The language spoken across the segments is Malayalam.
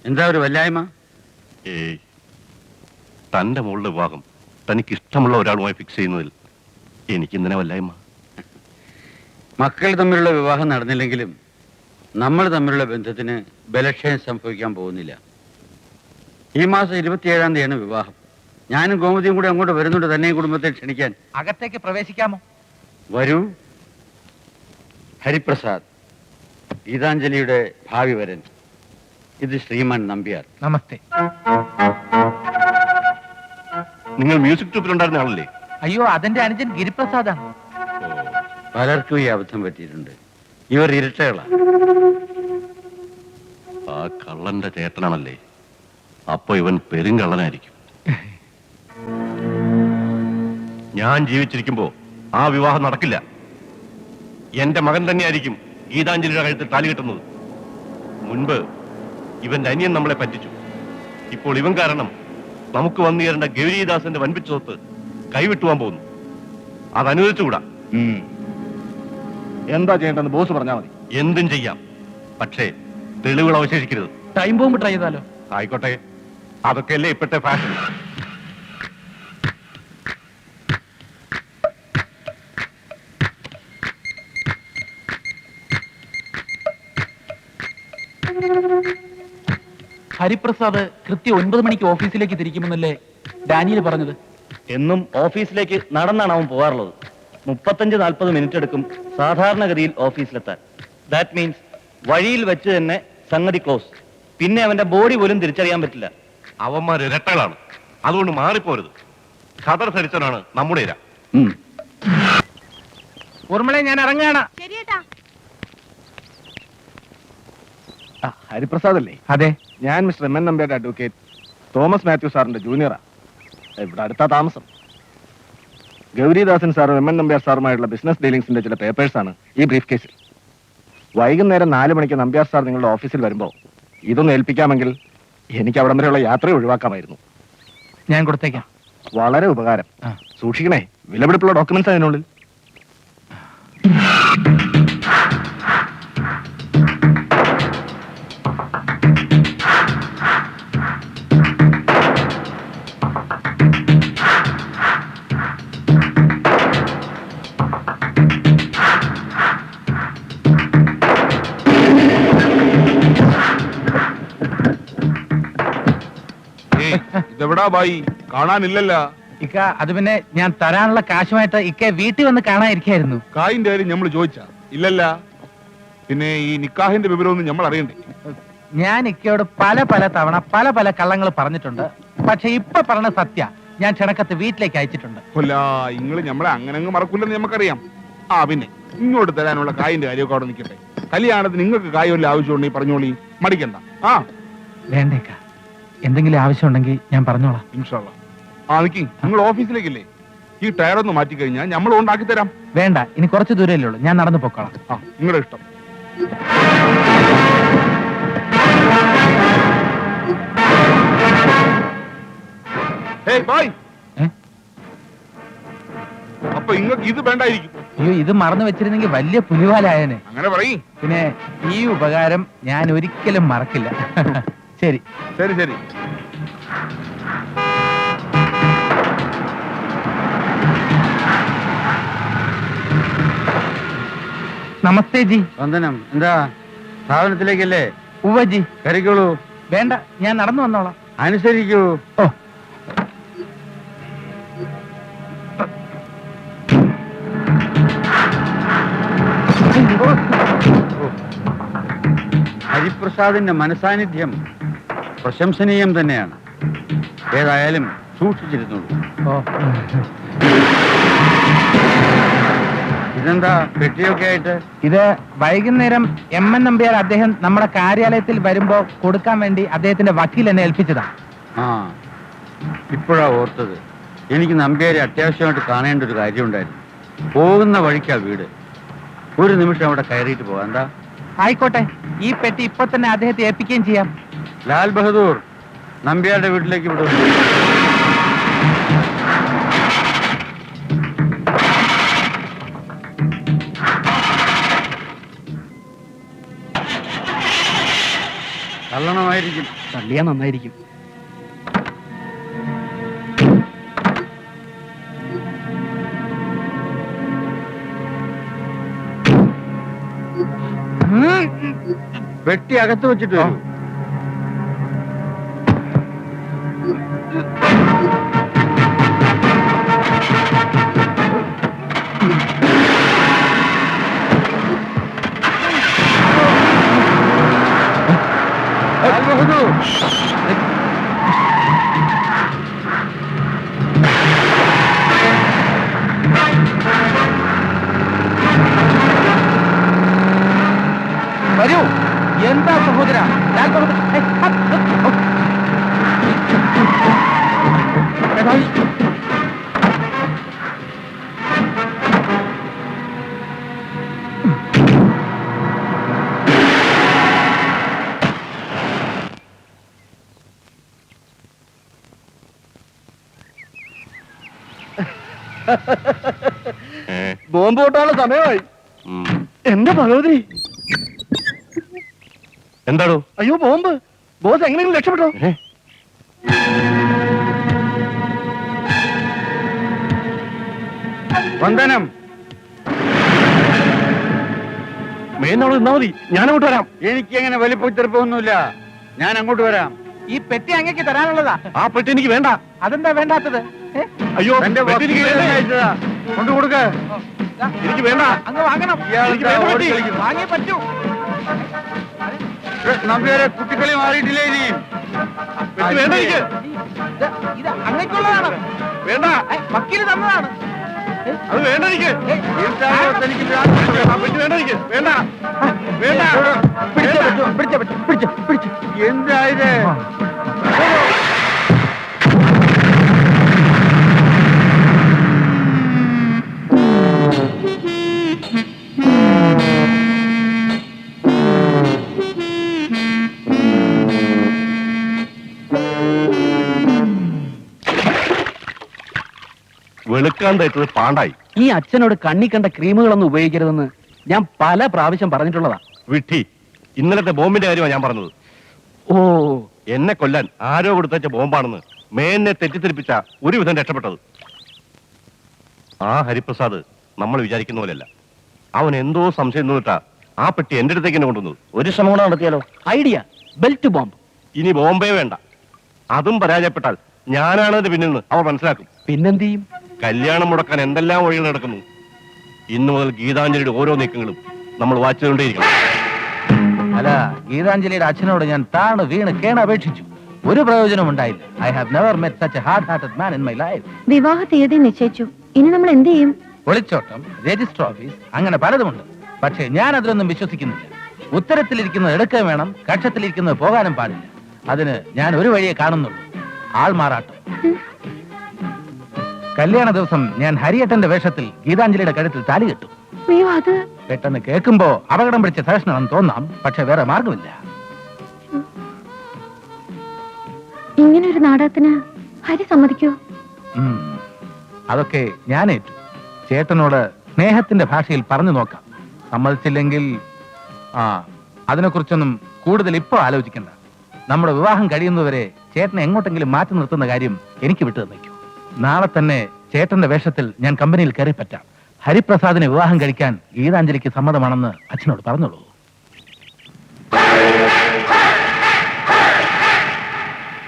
എന്താ ഒരു വല്ലായ്മ? ഏയ്, തന്റെ മോളുടെ വിവാഹം തനിക്ക് ഇഷ്ടമുള്ള ഒരാളുമായി ഫിക്സ് ചെയ്യുന്നതിൽ എനിക്ക് ഇന്നലെ വല്ലായ്മ. മക്കൾ തമ്മിലുള്ള വിവാഹം നടന്നില്ലെങ്കിലും നമ്മൾ തമ്മിലുള്ള ബന്ധത്തിന് ബലക്ഷയം സംഭവിക്കാൻ പോകുന്നില്ല. ഈ മാസം 27-ാം തീയതിയാണ് വിവാഹം. ഞാനും ഗോമതിയും കൂടെ അങ്ങോട്ട് വരുന്നുണ്ട് തന്നെ കുടുംബത്തെ ക്ഷണിക്കാൻ. അകത്തേക്ക് പ്രവേശിക്കാമോ? വരൂ. ഹരിപ്രസാദ്, ഗീതാഞ്ജലിയുടെ ഭാവി വരൻ. ഇത് ശ്രീമാൻ നമ്പ്യാർ. നമസ്തേ. നിങ്ങൾ മ്യൂസിക് ട്രൂപ്പിലുണ്ടായിരുന്ന ആളല്ലേ? അയ്യോ, അതെന്റെ അനുജൻ ഗിരിപ്രസാദാണ്. പലർക്കും ഈ അബദ്ധം പറ്റിയിട്ടുണ്ട്. ഇവർ ഇരട്ടകളാണ്. ആ കള്ളന്റെ ചേട്ടനാണല്ലേ? അപ്പൊ ഇവൻ പെരുങ്കള്ളനായിരിക്കും. ഞാൻ ജീവിച്ചിരിക്കുമ്പോ ആ വിവാഹം നടക്കില്ല. എന്റെ മകൻ തന്നെയായിരിക്കും ഗീതാഞ്ജലിയുടെ കഴുത്തിൽ താലി കെട്ടുന്നത്. മുൻപ് ഇവന്റെ അനിയൻ നമ്മളെ പറ്റിച്ചു. ഇപ്പോൾ ഇവൻ കാരണം നമുക്ക് വന്നു ചേരേണ്ട ഗൗരീദാസന്റെ വൻപിച്ച സ്വത്ത് കൈവിട്ടുവാൻ പോകുന്നു. അത് അനുവദിച്ചുകൂടാ. എന്താ ചെയ്യേണ്ടെന്ന് ബോസ് പറഞ്ഞാൽ മതി. എന്തും ചെയ്യാം, പക്ഷേ തെളിവുകൾ അവശേഷിക്കരുത്. ടൈം ബോംബ് ട്രൈ ചെയ്താലോ? ആയിക്കോട്ടെ, അതൊക്കെയല്ലേ ഇപ്പോഴത്തെ ഫാഷൻ. ഹരിപ്രസാദ് കൃത്യം 9 മണിക്ക് ഓഫീസിലേക്ക് തിരിക്കുമെന്നല്ലേ ഡാനിയൽ പറഞ്ഞത്? എന്നും ഓഫീസിലേക്ക് നടന്നാണ് അവൻ പോകാറുള്ളത്. 35-40 മിനിറ്റ് എടുക്കും സാധാരണഗതിയിൽ ഓഫീസിലെത്താൻ. ദാറ്റ് മീൻസ് വഴിയിൽ വെച്ച് തന്നെ സംഗതി ക്ലോസ്. പിന്നെ അവന്റെ ബോഡി പോലും തിരിച്ചറിയാൻ പറ്റില്ല. അവന്മാർ ഇരട്ടകളാണ്, അതുകൊണ്ട് മാറിപ്പോരുത്. ഖദർ ധരിച്ചവനാണ് നമ്മുടെ ഇര. ഊർമിളെ, ഞാൻ ഇറങ്ങാണ്. ഹരിപ്രസാദ് അല്ലേ? അതെ, ഞാൻ മിസ്റ്റർ എം എൻ നമ്പ്യാരുടെ അഡ്വക്കേറ്റ് തോമസ് മാത്യു സാറിന്റെ ജൂനിയറാ. ഇവിടെ അടുത്താ താമസം. ഗൗരിദാസൻ സാറും എം എൻ നമ്പ്യാർ സാറുമായുള്ള ബിസിനസ് ഡീലിംഗ്സിന്റെ ചില പേപ്പേഴ്സാണ് ഈ ബ്രീഫ് കേസിൽ. വൈകുന്നേരം 4 മണിക്ക് നമ്പ്യാർ സാർ നിങ്ങളുടെ ഓഫീസിൽ വരുമ്പോൾ ഇതൊന്ന് ഏൽപ്പിക്കാമെങ്കിൽ എനിക്ക് അവിടം വരെയുള്ള യാത്ര ഒഴിവാക്കാമായിരുന്നു. ഞാൻ കൊടുത്തേക്കാം. വളരെ ഉപകാരം. സൂക്ഷിക്കണേ, വിലപിടിപ്പുള്ള ഡോക്യുമെന്റ്സ് അതിനുള്ളിൽ. ഇതെവിടാ ബായി? കാണാനില്ലല്ലോ. ഇക്ക, അത് പിന്നെ ഞാൻ തരാനുള്ള കാശുമായിട്ട് ഇക്ക വീട്ടിൽ വന്ന് കാണാതിരിക്കായിരുന്നു. കായിന്റെ കാര്യം നമ്മൾ ചോദിച്ചാ ഇല്ലല്ല. പിന്നെ ഈ നിക്കാഹിന്റെ വിവരമൊന്നും നമ്മൾ അറിയണ്ടേ? ഞാൻ ഇക്കയോട് പല തവണ പല കള്ളങ്ങൾ പറഞ്ഞിട്ടുണ്ട്. പക്ഷെ ഇപ്പൊ പറഞ്ഞ സത്യ. ഞാൻ ക്ഷണക്കത്ത് വീട്ടിലേക്ക് അയച്ചിട്ടുണ്ട്. കൊല്ല, ഇങ്ങള് നമ്മളെ അങ്ങനെ അങ്ങ് മറക്കൂലെന്ന് നമുക്കറിയാം. ആ പിന്നെ ഇങ്ങോട്ട് തരാനുള്ള കായിന്റെ കാര്യമൊക്കെ അവിടെ നിൽക്കട്ടെ. കല്യാണത്തിന് നിങ്ങൾക്ക് കായ് വല്ല ആവശ്യമുണ്ടെങ്കിൽ പറഞ്ഞോളി, മടിക്കണ്ട. ആ വേണ്ടേക്ക, എന്തെങ്കിലും ആവശ്യമുണ്ടെങ്കിൽ ഞാൻ പറഞ്ഞോളാം. ഇൻഷാല്ലാ. ആ നിക്കി, നിങ്ങൾ ഓഫീസിലേക്കില്ലേ? ഈ ടയർ ഒന്ന് മാറ്റി കഴിഞ്ഞാൽ നമ്മൾ ഉണ്ടാക്കി തരാം. വേണ്ട, ഇനി കുറച്ച് ദൂരമല്ലേ ഉള്ളൂ, ഞാൻ നടന്നു പൊക്കോളാം. ആ, നിങ്ങളുടെ ഇഷ്ടം. അപ്പൊ ഇങ്ങക്ക് ഇത് വേണ്ടായിരിക്കും. അയ്യോ, ഇത് മറന്നു വെച്ചിരുന്നെങ്കിൽ വലിയ പുലിവാലായനെ. അങ്ങനെ പറയും. പിന്നെ ഈ ഉപകാരം ഞാൻ ഒരിക്കലും മറക്കില്ല. ശരി ശരി ശരി. നമസ്തേ ജി. വന്ദനം. എന്താ സ്ഥാപനത്തിലേക്കല്ലേ? ഉവ്വ ജി. കറിക്കോളൂ. വേണ്ട, ഞാൻ നടന്നു വന്നോളാം. അനുസരിക്കൂ. ഓ, ഹരിപ്രസാദിന്റെ മനസാന്നിധ്യം പ്രശംസനീയം തന്നെയാണ്. ഏതായാലും സൂക്ഷിച്ചിരുന്നുള്ളൂ. ഓ. ഇതെന്താ പെട്ടിയൊക്കെ ആയിട്ട്? ഇത് വൈകുന്നേരം എം എൻ നമ്പ്യാർ അദ്ദേഹം നമ്മുടെ കാര്യാലയത്തിൽ വരുമ്പോ കൊടുക്കാൻ വേണ്ടി അദ്ദേഹത്തിന്റെ വക്കീൽ എന്നെ ഏൽപ്പിച്ചതാ. ആ, ഇപ്പോഴാ ഓർത്തത്. എനിക്ക് നമ്പ്യാരെ അത്യാവശ്യമായിട്ട് കാണേണ്ട ഒരു കാര്യമുണ്ടായിരുന്നു. പോകുന്ന വഴിക്കാ വീട്. ഒരു നിമിഷം അവിടെ കയറിയിട്ട് പോവാം. എന്താ? ആയിക്കോട്ടെ, ഈ പെട്ടി ഇപ്പൊ തന്നെ അദ്ദേഹത്തെ ഏൽപ്പിക്കുകയും ചെയ്യാം. ലാൽ ബഹദൂർ, നമ്പ്യാരുടെ വീട്ടിലേക്ക് വിടും. തള്ളണമായിരിക്കും. തള്ളിയാ നന്നായിരിക്കും. വെട്ടി അകത്ത് വെച്ചിട്ട് വരൂ. വരൂ. എന്താ സഹോദര? ബോംബ് പൊട്ടാനുള്ള സമയമായി. ഉം. എന്റെ ഭഗവതി, എന്താടോ? അയ്യോ ബോംബ്! ബോസ് എങ്ങനെയെങ്കിലും രക്ഷപ്പെട്ടോ? വന്ദനം. മേനോട് നിന്നാ മതി, ഞാനങ്ങോട്ട് വരാം. എനിക്ക് അങ്ങനെ വലിപ്പ ചെറുപ്പമൊന്നുമില്ല. ഞാൻ അങ്ങോട്ട് വരാം. ഈ പെട്ടി അങ്ങക്ക് തരാനുള്ളതാ. ആ പെട്ടി എനിക്ക് വേണ്ട. അതെന്താ വേണ്ടാത്തത്? അയ്യോ, എന്റെ പെട്ടി എനിക്ക് വക്കീലിനെ വേണ്ടേ? അയച്ചതാ. കൊണ്ടു കൊടുക്ക. എനിക്ക് വേണ്ട. അങ്ങ് വാങ്ങണം. ഇയാളെന്താ വേണ്ട ഓടി പെട്ടി. കളിക്കുന്നു? വാങ്ങിയേ പറ്റൂ. നമ്പ്യാരെ, കുട്ടിക്കളി മാറിയിട്ടില്ലേ ഇനിയും? പെട്ടി വേണ്ട എനിക്ക്. ഇത് അങ്ങക്കുള്ളതാണ്. വേണ്ട, വക്കീല് തന്നതാണ്. അത് വേണ്ട എനിക്ക്. എന്താണോ തനിക്ക് ഭ്രാന്ത് പിടിച്ചത്? ആ പെട്ടി വേണ്ട എനിക്ക്. വേണ്ട, വേണ്ട. പിടിച്ചു. എന്താ ഇത്? വെളുക്കാൻ തേച്ചത് പാണ്ടായി. ഈ അച്ഛനോട് കണ്ണി കണ്ട ക്രീമുകളൊന്നും ഉപയോഗിക്കരുതെന്ന് ഞാൻ പല പ്രാവശ്യം പറഞ്ഞിട്ടുള്ളതാ. വിട്ടി, ഇന്നലത്തെ ബോംബിന്റെ കാര്യമാണ് ഞാൻ പറഞ്ഞത്. ഓ, എന്നെ കൊല്ലാൻ ആരോ കൊടുത്തച്ച ബോംബാണെന്ന് മേനെ തെറ്റിദ്ധരിപ്പിച്ച ഒരുവിധം രക്ഷപ്പെട്ടത്. ആ ഹരിപ്രസാദ് നമ്മൾ വിചാരിക്കുന്ന പോലെയല്ല. അവൻ എന്തോ സംശയം തോന്നിട്ടാ ആ പെട്ടി എന്റെ അടുത്തേക്ക് തന്നെ കൊണ്ടുവന്നത്. ഒരു ശ്രമം കൂടെ നടത്തിയാലോ? Idea, belt bomb. ഇനി ബോംബേ വേണ്ട. അതും പരാജയപ്പെട്ടാൽ ഞാനാണതിന്റെ പിന്നിൽ നിന്ന് അവർ മനസ്സിലാക്കും. പിന്നെന്ത് ചെയ്യും? കല്യാണം മുടക്കാൻ എന്തെല്ലാം വഴികൾ നടക്കുന്നു. ഇന്നു മുതൽ ഗീതാഞ്ജലിയുടെ ഓരോ നീക്കങ്ങളും നമ്മൾ വായിച്ചുകൊണ്ടേയിരിക്കണം. അല്ല, ഗീതാഞ്ജലിയുടെ അച്ഛനോട് ഞാൻ താണ് വീണ് കേണപേക്ഷിച്ചു. ഒരു പ്രയോജനം ഉണ്ടായില്ല. I have never met such A hard hearted man in my life. വിവാഹ തീയതി നിശ്ചയിച്ചു. ഇനി നമ്മൾ എന്ത് ചെയ്യും? ഒളിച്ചോട്ടം, രജിസ്റ്റർ ഓഫീസ്, അങ്ങനെ പലതുമുണ്ട്. പക്ഷേ ഞാൻ അതിലൊന്നും വിശ്വസിക്കുന്നില്ല. ഉത്തരത്തിലിരിക്കുന്നത് എടുക്കാൻ വേണം, കക്ഷത്തിലിരിക്കുന്നത് പോകാനും പാടില്ല. അതിന് ഞാൻ ഒരു വഴിയെ കാണുന്നുള്ളൂ: ആൾമാറാട്ടം. കല്യാണ ദിവസം ഞാൻ ഹരിയേട്ടന്റെ വേഷത്തിൽ ഗീതാഞ്ജലിയുടെ കഴുത്തിൽ താലി കെട്ടും. അയ്യോ, അത് പെട്ടെന്ന് കേൾക്കുമ്പോ അപകടം പിടിച്ച ഫാഷനാണെന്ന് തോന്നാം. പക്ഷെ വേറെ മാർഗമില്ല. ഇങ്ങനെ ഒരു നാടകത്തിന് ഹരി സമ്മതിക്കോ? ഉം. അതൊക്കെ ഞാനേറ്റു. ചേട്ടനോട് സ്നേഹത്തിന്റെ ഭാഷയിൽ പറഞ്ഞു നോക്കാം. സമ്മതിച്ചില്ലെങ്കിൽ അതിനെക്കുറിച്ചൊന്നും കൂടുതൽ ഇപ്പൊ ആലോചിക്കണ്ട. നമ്മുടെ വിവാഹം കഴിയുന്നവരെ ചേട്ടനെ എങ്ങോട്ടെങ്കിലും മാറ്റി നിർത്തുന്ന കാര്യം എനിക്ക് വിട്ടു തന്നേക്കൂ. നാളെ തന്നെ ചേട്ടന്റെ വേഷത്തിൽ ഞാൻ കമ്പനിയിൽ കയറി പറ്റാം. ഹരിപ്രസാദിനെ വിവാഹം കഴിക്കാൻ ഗീതാഞ്ജലിക്ക് സമ്മതമാണെന്ന് അച്ഛനോട് പറഞ്ഞോളൂ.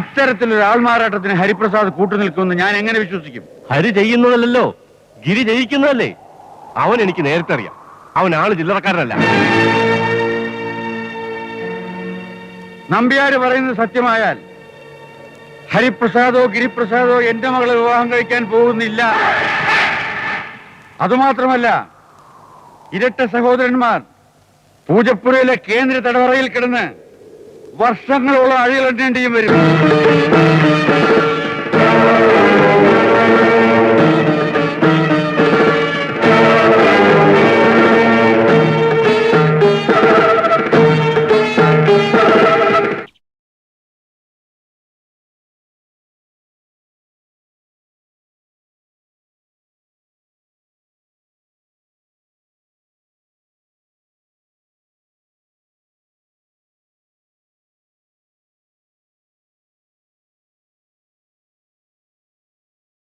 ഇത്തരത്തിലൊരു ആൾമാറാട്ടത്തിന് ഹരിപ്രസാദ് കൂട്ടുനിൽക്കുമെന്ന് ഞാൻ എങ്ങനെ വിശ്വസിക്കും? ഹരി ചെയ്യുന്നതല്ലോ, ഗിരി ജയിക്കുന്നതല്ലേ. അവൻ എനിക്ക് നേരത്തെ അറിയാം. അവൻ ആള് ചില്ലറക്കാരനല്ല. നമ്പ്യാര് പറയുന്നത് സത്യമായാൽ ഹരിപ്രസാദോ ഗിരിപ്രസാദോ എന്റെ മകളെ വിവാഹം കഴിക്കാൻ പോകുന്നില്ല. അതുമാത്രമല്ല, ഇരട്ട സഹോദരന്മാർ പൂജപ്പുരയിലെ കേന്ദ്ര തടവറയിൽ കിടന്ന് വർഷങ്ങളോളം അഴികളെണ്ണേണ്ടിയും വരും.